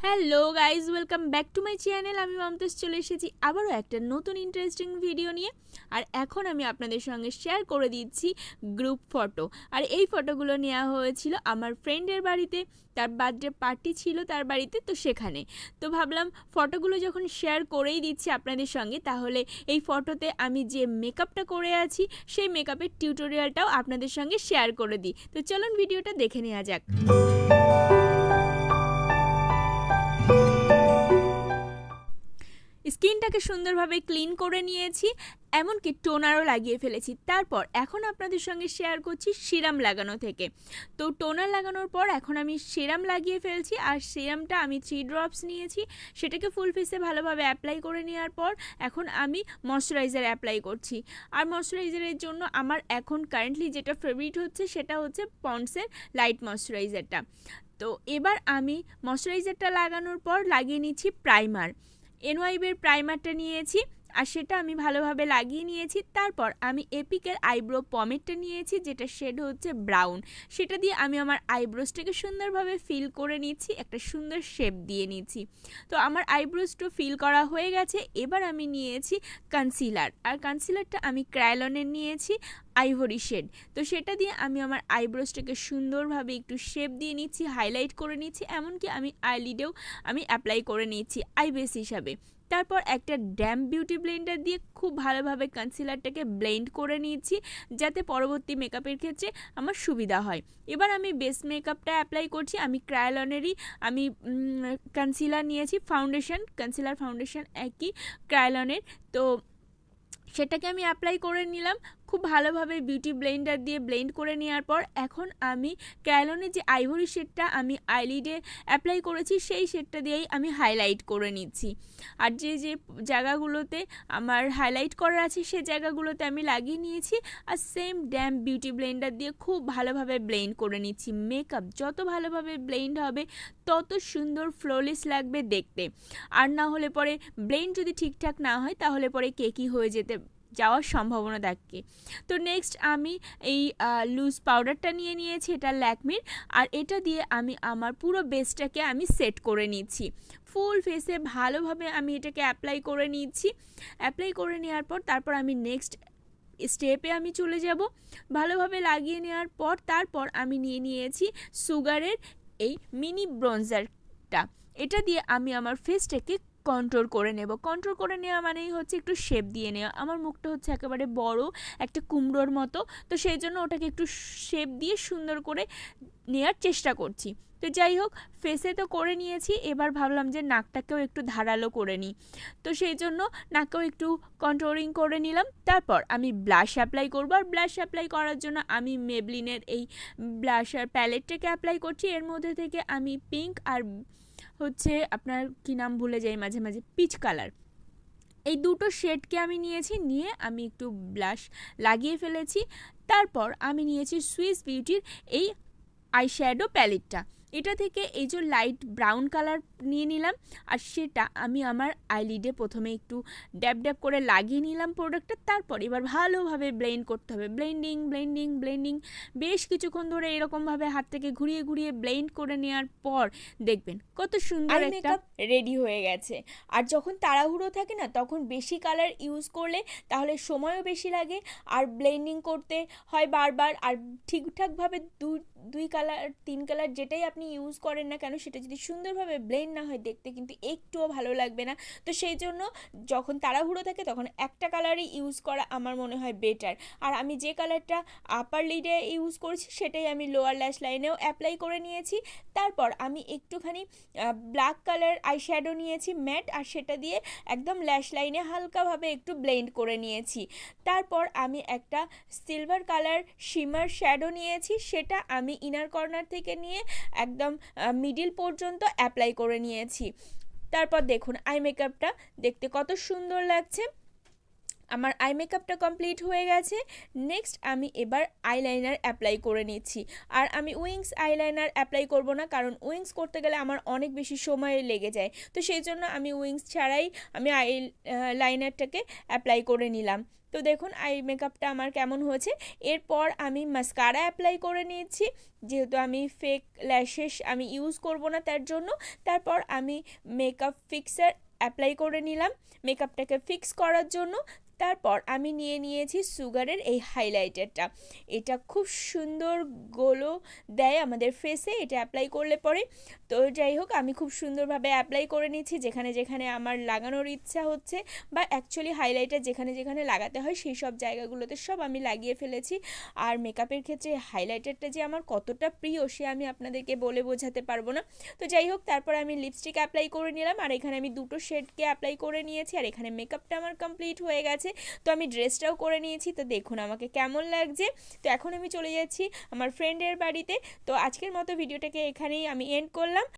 Hello guys, welcome back to my channel. আমি মমতাজ চলে এসেছি আবারও একটা নতুন ইন্টারেস্টিং ভিডিও নিয়ে। আর এখন আমি আপনাদের সঙ্গে শেয়ার করে দিচ্ছি গ্রুপ ফটো। আর এই ফটোগুলো নেওয়া হয়েছিল আমার ফ্রেন্ডের বাড়িতে, তার বার্থডে পার্টি ছিল তার বাড়িতে, তো সেখানে তো ভাবলাম ফটোগুলো যখন শেয়ার করেই দিচ্ছি আপনাদের সঙ্গে, তাহলে এই ফটোতে আমি যে মেকআপটা করে আছি সেই মেকআপের টিউটোরিয়ালটাও আপনাদের সঙ্গে শেয়ার করে দিই। তো চলুন ভিডিওটা দেখে নেওয়া যাক। স্কিনটাকে সুন্দরভাবে ক্লিন করে নিয়েছি, এমনকি টোনারও লাগিয়ে ফেলেছি। তারপর এখন আপনাদের সঙ্গে শেয়ার করছি সিরাম লাগানো থেকে। তো টোনার লাগানোর পর এখন আমি সিরাম লাগিয়ে ফেলছি। আর সিরামটা আমি 3 ড্রপস নিয়েছি, সেটাকে ফুল ফেসে ভালোভাবে অ্যাপ্লাই করে নেওয়ার পর এখন আমি ময়শ্চারাইজার অ্যাপ্লাই করছি। আর ময়শ্চারাইজারের জন্য আমার এখন কারেন্টলি যেটা ফেভারিট হচ্ছে সেটা হচ্ছে পন্ডসের লাইট ময়শ্চারাইজারটা। তো এবার আমি ময়শ্চারাইজারটা লাগানোর পর লাগিয়ে নিচ্ছি প্রাইমার। এনওয়াইবের প্রাইমারটা নিয়েছি আর সেটা আমি ভালোভাবে লাগিয়ে নিয়েছি। তারপর আমি এপিকের আইব্রো পমেডটা নিয়েছি, যেটা শেড হচ্ছে ব্রাউন। সেটা দিয়ে আমি আমার আইব্রোসটাকে সুন্দরভাবে ফিল করে নিচ্ছি, একটা সুন্দর শেপ দিয়ে নিচ্ছি। তো আমার আইব্রোসটা ফিল করা হয়ে গেছে। এবার আমি নিয়েছি কনসিলার, আর কনসিলারটা আমি ক্রায়োলনের নিয়েছি আইভরি শেড। তো সেটা দিয়ে আমি আমার আইব্রোসটাকে সুন্দরভাবে একটু শেপ দিয়ে নিচ্ছি, হাইলাইট করে নিচ্ছি, এমনকি আমি আইলিডেও আমি অ্যাপ্লাই করে নিচ্ছি আইবেস হিসাবে। তারপর একটা ড্যাম্প বিউটি ব্লেন্ডার দিয়ে খুব ভালোভাবে কনসিলারটাকে ব্লেন্ড করে নিচ্ছি, যাতে পরবর্তী মেকআপের ক্ষেত্রে আমার সুবিধা হয়। এবার আমি বেস মেকআপটা অ্যাপ্লাই করছি। আমি ক্রায়োলনেরই আমি কনসিলার নিয়েছি, কনসিলার ফাউন্ডেশন একই ক্রায়োলনের। তো সেটাকে আমি অ্যাপ্লাই করে নিলাম খুব ভালোভাবে বিউটি ব্লেন্ডার দিয়ে ব্লেন্ড করে নেওয়ার পর এখন আমি ক্রায়োলনের যে আইভরি শেডটা আমি আইলিডে অ্যাপ্লাই করেছি সেই শেডটা দিয়েই আমি হাইলাইট করে নিচ্ছি। আর যে যে জায়গাগুলোতে আমার হাইলাইট করার আছে সে জায়গাগুলোতে আমি লাগিয়ে নিয়েছি। আর সেম ড্যাম্প বিউটি ব্লেন্ডার দিয়ে খুব ভালোভাবে ব্লেন্ড করে নিচ্ছি। মেকআপ যত ভালোভাবে ব্লেন্ড হবে তত সুন্দর ফ্লোলেস লাগবে দেখতে। আর না হলে পরে ব্লেন্ড যদি ঠিকঠাক না হয় তাহলে পরে কেকি হয়ে যাওয়ার সম্ভাবনা থাকে। তো নেক্সট আমি এই লুজ পাউডারটা নিয়ে নিয়েছি, এটা ল্যাকমির। আর এটা দিয়ে আমি আমার পুরো বেসটাকে আমি সেট করে নিচ্ছি। ফুল ফেসে ভালোভাবে আমি এটাকে অ্যাপ্লাই করে নিচ্ছি। অ্যাপ্লাই করে নেওয়ার পর তারপর আমি নেক্সট স্টেপে আমি চলে যাব। ভালোভাবে লাগিয়ে নেওয়ার পর তারপর আমি নিয়ে নিয়েছি সুগারের এই মিনি ব্রঞ্জারটা। এটা দিয়ে আমি আমার ফেসটাকে কন্ট্রোল করে নেব। কন্ট্রোল করে নেওয়া মানেই হচ্ছে একটু শেপ দিয়ে নেওয়া। আমার মুখটা হচ্ছে একেবারে বড় একটা কুমড়োর মতো, তো সেই জন্য ওটাকে একটু শেপ দিয়ে সুন্দর করে নেওয়ার চেষ্টা করছি। তো যাই হোক, ফেসে তো করে নিয়েছি, এবার ভাবলাম যে নাকটাকেও একটু ধারালো করে নিই। তো সেই জন্য নাকেও একটু কন্ট্রোলিং করে নিলাম। তারপর আমি ব্লাশ অ্যাপ্লাই করব। আর ব্লাশ অ্যাপ্লাই করার জন্য আমি মেবলিনের এই ব্লাশার প্যালেটটাকে অ্যাপ্লাই করছি। এর মধ্যে থেকে আমি পিঙ্ক আর হচ্ছে আপনার কি নাম ভুলে যাই মাঝে মাঝে, পিচ কালার, এই দুটো শেডকে আমি নিয়েছি। নিয়ে আমি একটু ব্লাশ লাগিয়ে ফেলেছি। তারপর আমি নিয়েছি সুইস বিউটির এই আইশ্যাডো প্যালেটটা। এটা থেকে এই যে লাইট ব্রাউন কালার নিয়ে নিলাম, আর সেটা আমি আমার আইলিডে প্রথমে একটু ড্যাব ড্যাব করে লাগিয়ে নিলাম প্রোডাক্টটা। তারপর এবার ভালোভাবে ব্লেন্ড করতে হবে, ব্লেন্ডিং ব্লেন্ডিং ব্লেন্ডিং, বেশ কিছুক্ষণ ধরে এরকমভাবে হাত থেকে ঘুরিয়ে ঘুরিয়ে ব্লেন্ড করে নেওয়ার পর দেখবেন কত সুন্দর একটা রেডি হয়ে গেছে। আর যখন তাড়াহুড়ো থাকে না, তখন বেশি কালার ইউজ করলে তাহলে সময়ও বেশি লাগে, আর ব্লেন্ডিং করতে হয় বারবার। আর ঠিকঠাকভাবে দুই কালার 3 কালার যেটাই আপনি ইউজ করেন না কেন, সেটা যদি সুন্দরভাবে ব্লেন্ড না হয় দেখতে কিন্তু একটুও ভালো লাগবে না। তো সেই জন্য যখন তাড়াহুড়ো থাকে তখন একটা কালারই ইউজ করা আমার মনে হয় বেটার। আর আমি যে কালারটা আপার লিডে ইউজ করেছি সেটাই আমি লোয়ার ল্যাশ লাইনেও অ্যাপ্লাই করে নিয়েছি। তারপর আমি একটুখানি ব্ল্যাক কালার আইশ্যাডো নিয়েছি ম্যাট, আর সেটা দিয়ে একদম ল্যাশ লাইনে হালকাভাবে একটু ব্লেন্ড করে নিয়েছি। তারপর আমি একটা সিলভার কালার শিমার শ্যাডো নিয়েছি, সেটা আমি ইনার কর্নার থেকে নিয়ে একদম মিডিল পর্যন্ত অ্যাপ্লাই করে নিয়েছি। তারপর দেখুন আই মেকআপটা দেখতে কত সুন্দর লাগছে। আমার আই মেকআপটা কমপ্লিট হয়ে গেছে। নেক্সট আমি এবার আইলাইনার অ্যাপ্লাই করে নিচ্ছি। আর আমি উইংস আইলাইনার অ্যাপ্লাই করব না, কারণ উইংস করতে গেলে আমার অনেক বেশি সময় লেগে যায়। তো সেই জন্য আমি উইংস ছাড়াই আমি লাইনারটাকে অ্যাপ্লাই করে নিলাম। তো দেখুন আই মেকআপটা আমার কেমন হয়েছে। এরপর আমি মাস্কারা অ্যাপ্লাই করে নিয়েছি, যেহেতু আমি ফেক ল্যাশেস আমি ইউজ করব না তার জন্য। তারপর আমি মেকআপ ফিক্সার অ্যাপ্লাই করে নিলাম মেকআপটাকে ফিক্স করার জন্য। তারপর আমি নিয়ে নিয়েছি সুগারের এই হাইলাইটারটা। এটা খুব সুন্দর গ্লো দেয় আমাদের ফেসে এটা অ্যাপ্লাই করলে পরে। তো যাই হোক, আমি খুব সুন্দরভাবে অ্যাপ্লাই করে নিচ্ছি যেখানে যেখানে আমার লাগানোর ইচ্ছা হচ্ছে, বা অ্যাকচুয়ালি হাইলাইটার যেখানে যেখানে লাগাতে হয় সেই সব জায়গাগুলোতে সব আমি লাগিয়ে ফেলেছি। আর মেকআপের ক্ষেত্রে হাইলাইটারটা যে আমার কতটা প্রিয় সে আমি আপনাদেরকে বলে বোঝাতে পারবো না। তো যাই হোক, তারপর আমি লিপস্টিক অ্যাপ্লাই করে নিলাম, আর এখানে আমি দুটো শেডকে অ্যাপ্লাই করে নিয়েছি। আর এখানে মেকআপটা আমার কমপ্লিট হয়ে গেছে। তো আমি ড্রেসটাও করে নিয়েছি, তো দেখুন আমাকে কেমন লাগছে। তো এখন আমি চলে যাচ্ছি আমার ফ্রেন্ডের বাড়িতে। তো আজকের মতো ভিডিওটাকে এখানেই আমি এন্ড করলাম।